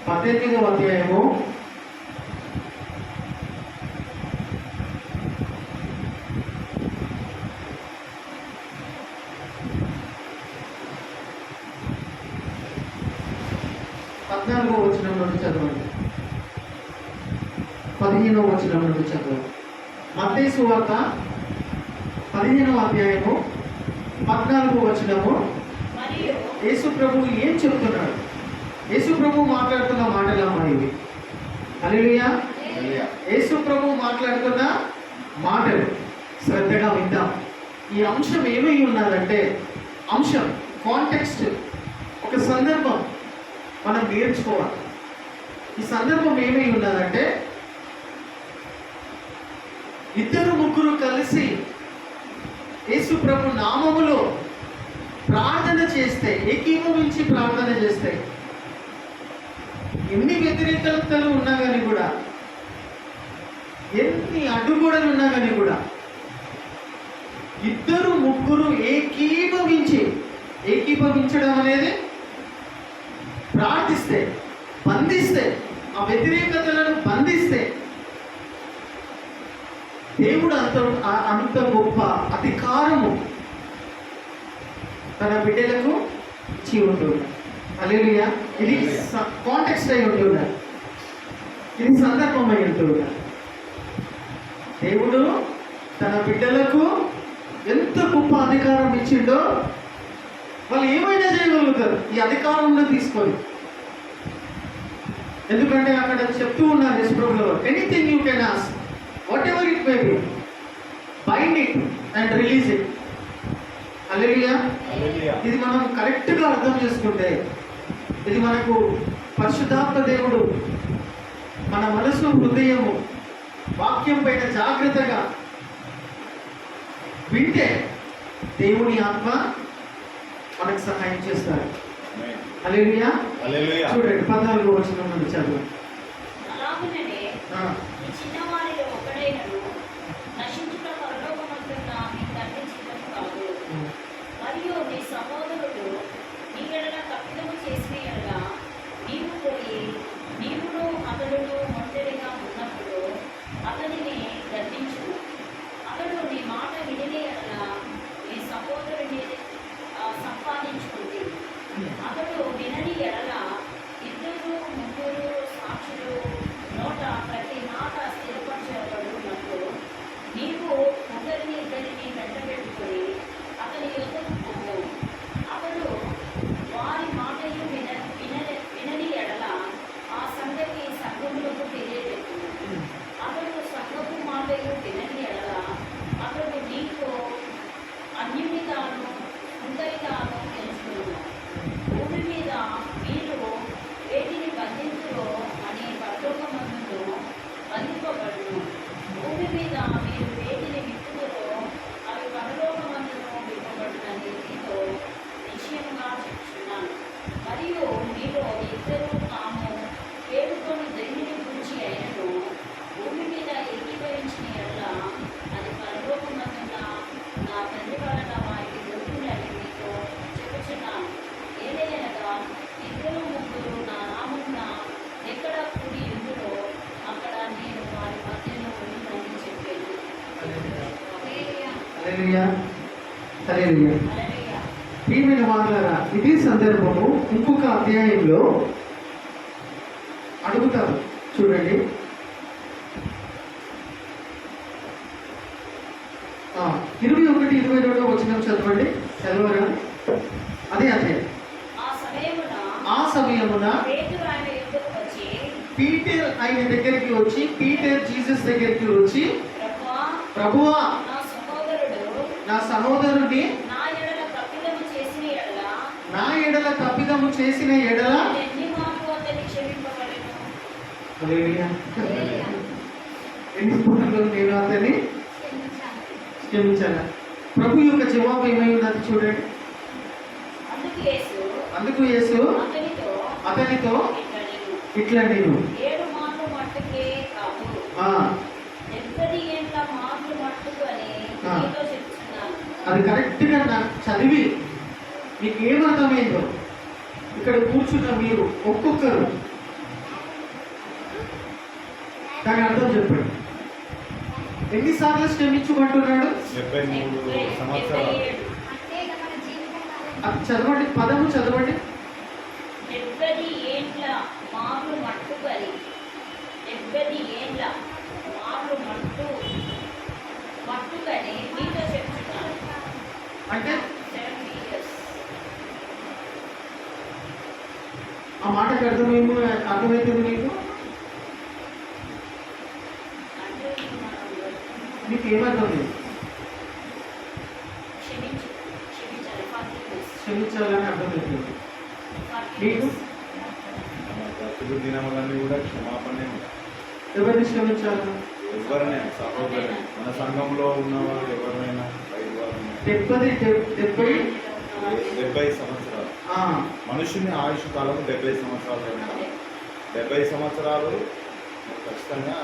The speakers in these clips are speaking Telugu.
18వ అధ్యాయము 14వ వచనం నుండి చదవండి. 15వ వచనం నుండి చదవండి. మత్తయి సువార్త 15వ అధ్యాయము 14వ వచనము. యేసు ప్రభువు ఏం చెప్తున్నాడు? యేసు ప్రభువు మాట్లాడుతున్న మాటలమ్మా ఇవి. హల్లెలూయా. యేసు ప్రభువు మాట్లాడుతున్న మాటలు శ్రద్ధగా విందాం. ఈ అంశం ఏమై ఉన్నదంటే, అంశం కాంటెక్స్ట్, ఒక సందర్భం మనం నేర్చుకోవాలి. ఈ సందర్భం ఏమై ఉన్నదంటే, ఇద్దరు ముగ్గురు కలిసి యేసు ప్రభు నామములో ప్రార్థన చేస్తే, ఏకీభవించి ప్రార్థన చేస్తే, ఎన్ని వ్యతిరేకతలు ఉన్నా కానీ కూడా, ఎన్ని అడ్డుగోడలు ఉన్నా కానీ కూడా, ఇద్దరు ముగ్గురు ఏకీభవించడం అనేది, ప్రార్థిస్తే, బంధిస్తే, ఆ వ్యతిరేకతలను బంధిస్తే, దేవుడు అంత గొప్ప అధికారము తన బిడ్డలకు ఇచ్చి ఉంటున్నాడు. హల్లెలూయా. ఇది కాంటెక్స్ట్ అయి ఉంటున్నాడు, ఇది సందర్భం అయి ఉంటున్నాడు. దేవుడు తన బిడ్డలకు ఎంత గొప్ప అధికారం ఇచ్చిండో, వాళ్ళు ఏమైనా చేయగలుగుతారు ఈ అధికారంలో తీసుకొని. ఎందుకంటే అక్కడ చెప్తూ ఉన్నారు యేసు ప్రభువులో, anything you can ask, whatever it may be, bind it and release it. Hallelujah. ఇది మనం కరెక్ట్గా అర్థం చేసుకుంటే, ఇది మనకు పరిశుద్ధాత్మ దేవుడు మన మనసు, హృదయము, వాక్యం పైన జాగ్రత్తగా వింటే దేవుని ఆత్మ మనకు సహాయం చేస్తారు. హల్లెలూయా. చూడండి 14వ వచనం నుండి చదవండి. ప్రియమైన వారులారా, ఇది సందర్భము ఇంకొక అధ్యాయంలో అడుగుతారు. చూడండి, 21-22 వచనం చదవండి. చదవరా? అదే అధ్యాయం. ఆ సమయమున పీటర్ ఆయన దగ్గరికి వచ్చి, పీటర్ జీసస్ దగ్గరికి వచ్చి, ప్రభువా, నా సహోదరుని నా ఎడల తప్పిదము చేసిన ఎడల ఎన్నిసార్లు నేను అతన్ని క్షమించాను. ప్రభు యొక్క జవాబు ఏమై ఉన్నది చూడండి. అందుకు యేసు అతనితో ఇట్లా, నేను అది కరెక్ట్గా నాకు చదివి మీకు ఏమర్థమైందో ఇక్కడ కూర్చున్న మీరు ఒక్కొక్కరు దాని అర్థం చెప్పండి. ఎన్నిసార్లు క్షమించమంటున్నాడు? 73 సంవత్సరాలు. అది చదవండి, పదము చదవండి. 70 ఏండ్ల మామూలు మట్టు బలి, 70 ఏండ్ల మామూలు మట్టు బలి మీతో చెప్తున్నాను. అంటే 70 years. ఆ మాటకి అర్థమైతుంది మీకు? అంటే మీకు ఏమర్థం లేదు? క్షమించాలి 40 years. క్షమించాలని అర్థమవుతుంది 40 మీకు? years. మన బ్రతుకు దినములన్నీ కూడా క్షమాపణే ఉంటాయి. ఎవరిని క్షమించాలి? ఎవరినైనా సహోదరు, మన సంఘంలో ఉన్నవారు ఎవరినైనా, బయట వారిని. 70 సంవత్సరాలు. మనుషుని ఆయుష్ కాలం 70 సంవత్సరాలు. 70 సంవత్సరాలు ఖచ్చితంగా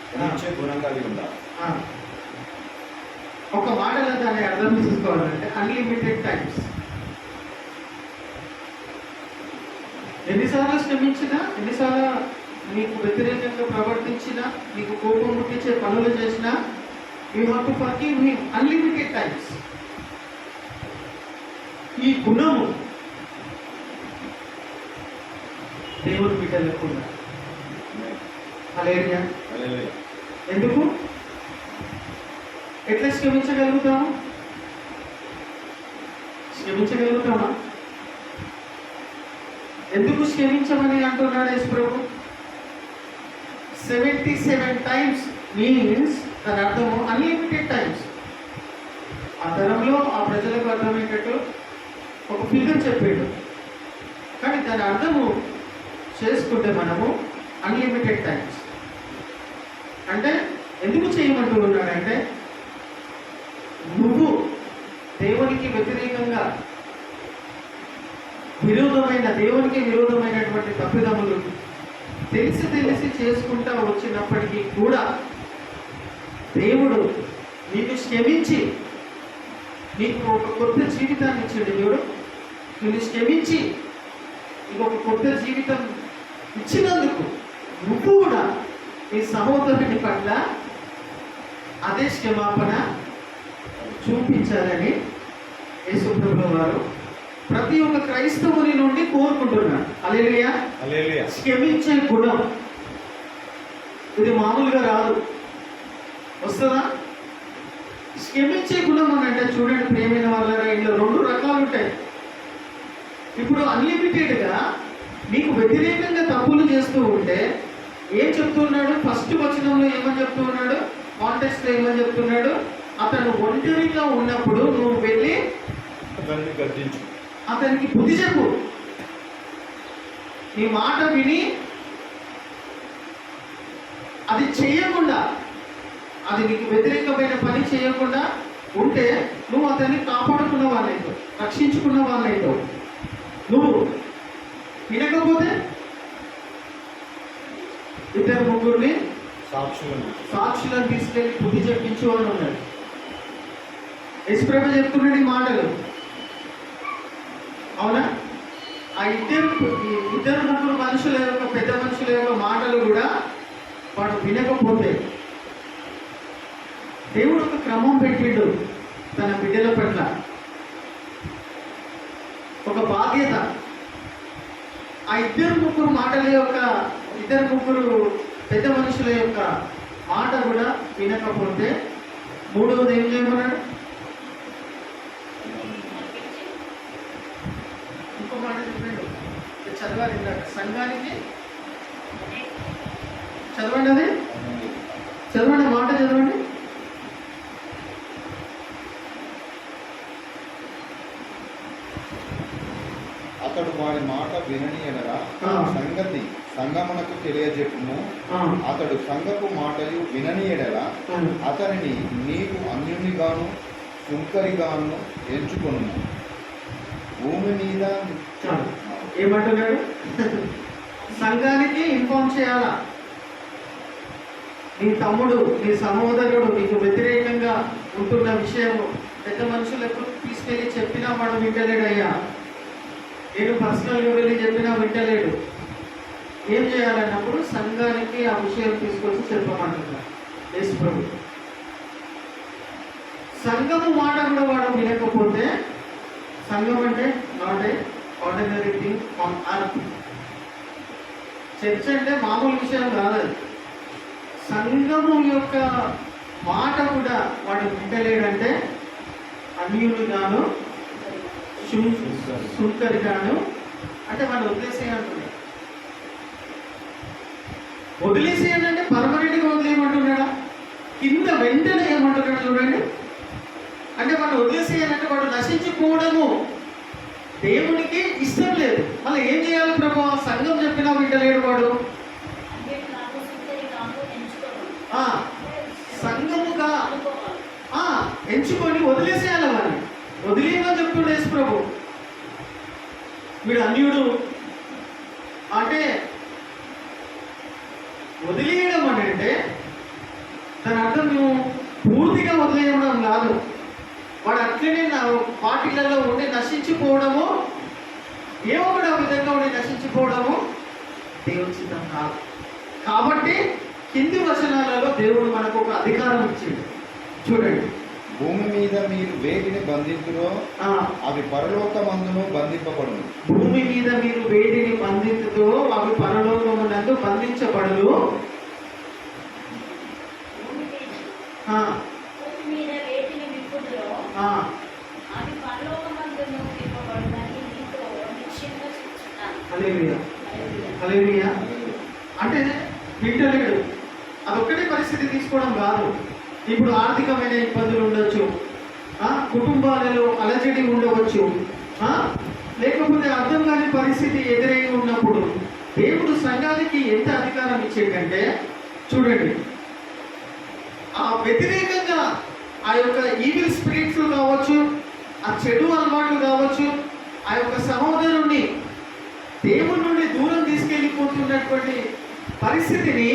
క్షమించే గుణం కలిగి ఉండాలి. ఒక మాటలో దాన్ని అర్థం చేసుకోవాలంటే అన్లిమిటెడ్ టైమ్స్. ఎన్నిసార్లు క్షమించినా, ఎన్నిసార్లు మీకు వ్యతిరేకంగా ప్రవర్తించినా, మీకు కోపం ముట్టించే పనులు చేసినా, you have to forgive him unlimited times. ఈ గుణము దేవుని బిడ్డలకు ఉన్నది. హల్లెలూయా. హల్లెలూయా. ఎందుకు? ఎట్లా క్షమించగలుగుతాము? క్షమించగలుగుతామా? ఎందుకు క్షమించమని అంటున్నాడు యేసు ప్రభు? 77 టైమ్స్ మీన్స్ దాని అర్థము అన్లిమిటెడ్ టైమ్స్. ఆ తరంలో ఆ ప్రజలకు అర్థమయ్యేటట్టు ఒక ఫిగర్ చెప్పాడు, కానీ దాని అర్థము చేసుకుంటే మనము అన్లిమిటెడ్ టైమ్స్. అంటే ఎందుకు చేయమంటూ ఉన్నాడంటే, నువ్వు దేవునికి వ్యతిరేకంగా దేవునికి విరోధమైనటువంటి తప్పిదములు తెలిసి చేసుకుంటా వచ్చినప్పటికీ కూడా దేవుడు నీకు క్షమించి నీకు ఒక కొత్త జీవితాన్ని ఇచ్చాడు. దేవుడు నిన్ను క్షమించి నీకు ఒక కొత్త జీవితం ఇచ్చినందుకు నువ్వు కూడా నీ సహోదరుని పట్ల అదే క్షమాపణ చూపించాలని యేసు ప్రభువు వారు ప్రతి ఒక్క క్రైస్తవుని నుండి కోరుకుంటున్నాడు. హల్లెలూయా. హల్లెలూయా. క్షమించే గుణం ఇది మామూలుగా రాదు, వస్తుందా? క్షమించే గుణం అని అంటే చూడండి ప్రియమైన వాళ్ళ ఇంట్లో 2 రకాలు ఉంటాయి. ఇప్పుడు అన్లిమిటెడ్గా నీకు వ్యతిరేకంగా తప్పులు చేస్తూ ఉంటే ఏం చెప్తున్నాడు? ఫస్ట్ వచనంలో ఏమని చెప్తూ ఉన్నాడు? కాంటెక్స్ట్లో ఏమని చెప్తున్నాడు? అతను ఒంటరిగా ఉన్నప్పుడు నువ్వు వెళ్ళి అతన్ని గద్దించు, అతనికి బుద్ధి చెప్పు. నీ మాట విని అది చేయకుండా, అది నీకు వ్యతిరేకమైన పని చేయకుండా ఉంటే నువ్వు అతన్ని కాపాడుకున్న వాళ్ళైతో, రక్షించుకున్న వాళ్ళైతో. నువ్వు వినకపోతే 2-3 సాక్షులను తీసుకెళ్ళి బుద్ధి చెప్పించు అని ఉన్నాడు. యేసుప్రభు చెప్తున్నాడు ఈ మాటలు. అవునా? ఆ ఇద్దరు ముగ్గురు మనుషుల యొక్క, పెద్ద మనుషుల యొక్క మాటలు కూడా వాడు వినకపోతే దేవుడు ఒక క్రమం పెట్టిండు తన బిడ్డల పట్ల, ఒక బాధ్యత. ఆ ఇద్దరు ముగ్గురు పెద్ద మనుషుల యొక్క మాట కూడా వినకపోతే మూడవది ఏం చేయమన్నాడు? ఇంకో మాట చెప్పాడు, చదవాలి ఇందాక. సంఘానికి చదవండి, అది చదవండి, మాట చదవండి. అతడు వారి మాట వినని ఎనగా సంగతి సంగమునకు తెలియజెప్పుము. అతడు సంగపు మాటలు వినని ఎడల అతనిని నీకు అన్యునిగాను సుంకరిగాను ఎంచుకొను. భూమి మీద ఏమంటున్నాడు? సంఘానికి ఇన్ఫార్మ్ చేయాలా. నీ తమ్ముడు, నీ సహోదరుడు నీకు వ్యతిరేకంగా ఉంటున్న విషయం పెద్ద మనుషులకు తీసుకెళ్ళి చెప్పినా వాడు వింటలేడయ్యా. నేను పర్సనల్గా వెళ్ళి చెప్పినా వింటలేడు. ఏం చేయాలన్నప్పుడు సంఘానికి ఆ విషయం తీసుకొచ్చి చెప్పమంటున్నారు యేసు ప్రభు. సంఘము మాట కూడా వాడు వినకపోతే, సంఘం అంటే not a ordinary thing on earth. Church అంటే మామూలు విషయం కాదు. సంఘము యొక్క మాట కూడా వాడు వింటలేడంటే అన్యులు గాను సుంకరి గాను అంటే వాడు వదిలేసేయంటున్నాడు. వదిలేసేయండి పర్మనెంట్గా వదిలేయమంటున్నాడా? కింద వెంటనే ఏమంటున్నాడు చూడండి. అంటే వాడు వదిలేసేయాలంటే వాడు నశించిపోవడము దేవునికి ఇష్టం లేదు. మళ్ళీ ఏం చేయాలి ప్రభు? సంఘం చెప్పినా వింటలేడు వాడు. అన్నిటిలాగా సుందరి కాదు ఎంచుకోవడం. సంఘముగా అనుకోవాలి. ఎంచుకొని వదిలేసేయాలి వాడిని. వదిలేయమని చెప్తుండే యేసు ప్రభు. వీడు అన్యుడు అంటే వదిలేయడం అని అంటే దాని అర్థం నువ్వు పూర్తిగా వదిలేయడం కాదు. వాడు అట్లనే వాటిలలో ఉండి నశించిపోవడము, ఏమో కూడా విధంగా ఉండి నశించిపోవడము దేవుని చిత్తం కాదు. కాబట్టి కింది వచనాలలో దేవుడు మనకు ఒక అధికారం ఇచ్చిండు. చూడండి, భూమి మీద మీరు వేటిని బంధించురో అవి పరలోకమందును బంధింపబడును. భూమి మీద మీరు వేటిని బంధించుతో అవి పరలోకమునందు బంధించబడును. భూమి మీద వేటిని విప్పుదురో అవి పరలోకమందును విప్పబడునని నీతో నిశ్చయంగా చెప్తున్నాను. హల్లెలూయా, హల్లెలూయా. అంటే వింటలేడు. అదొక్కటే పరిస్థితి తీసుకోవడం కాదు. ఇప్పుడు ఆర్థికమైన ఇబ్బందులు ఉండొచ్చు, కుటుంబాలలో అలజడి ఉండవచ్చు, లేకపోతే అర్థం కాని పరిస్థితి ఎదురై ఉన్నప్పుడు దేవుడు సంఘానికి ఎంత అధికారం ఇచ్చేటంటే చూడండి, ఆ వ్యతిరేకంగా ఆ యొక్క ఈవిల్ స్పిరిట్స్ కావచ్చు, ఆ చెడు అలవాట్లు కావచ్చు, ఆ యొక్క సహోదరుణ్ణి దేవుడి నుండి దూరం తీసుకెళ్ళిపోతున్నటువంటి పరిస్థితిని